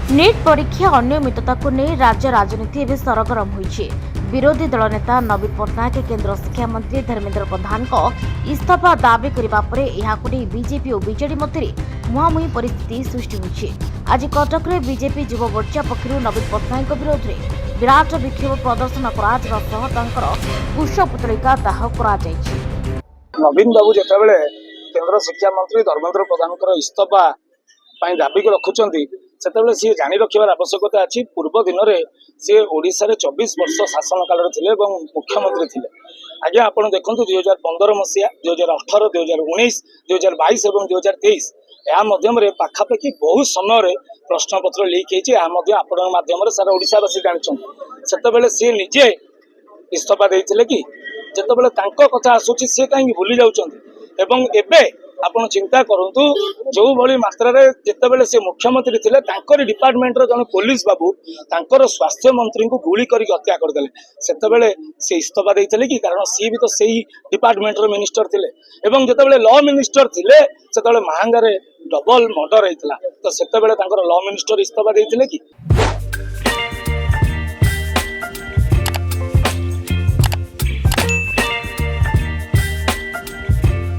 NEET परीक्षा अनियमितता को नहीं राज्य राजनीति एवं सरगरम होइछे। विरोधी दल नेता नवीन पट्टनायक केंद्र शिक्षा मंत्री धर्मेंद्र प्रधान को इस्तीफा दाबी करबा परे एहाकु नै बीजेपी और बीजेडी मध्य मुहांमुही परिस्थिति सृष्टि होइछे। आज कटक रे बीजेपी युव मोर्चा पक्षरु नवीन पट्टनायक विरोध में विराट विक्षोभ प्रदर्शन कराଯିबा सह तांकर पुष्पपुतलिका दाह कराଯାଇଛି। नवीन बाबू जितेबाला केंद्र शिक्षा मंत्री धर्मेंद्र प्रधान इस्तीफा दाबी को रखुंट से सी जानी रखार आवश्यकता अच्छी। पूर्व दिन में सी ओडिशा रे 24 वर्ष शासन काल थे मुख्यमंत्री थे। आज्ञा आप देखो 2015 मसीहा 2018 2019 2022 और 2023 या पाखापाखि बहुत समय प्रश्नपत्र लीक होती सारा ओडिशावासी जानते। से सी निजे इस्तीफा देते कि जितेबाला कथा आसूची सी कहीं भूली जाऊँ। आपण चिंता करूँ जो भली मात्रा जितेबाला से मुख्यमंत्री थे डिपार्टमेंट जन पुलिस बाबू तांकर स्वास्थ्य मंत्री को गुली करके हत्या करदे से इस्तीफा देते कि कारण सी भी तो सही डिपार्टमेंट मिनिस्टर थे। जितेबाला लॉ मिनिस्टर थे से महंगार डबल मर्डर होता तो से लॉ मिनिस्टर इस्तीफा देते कि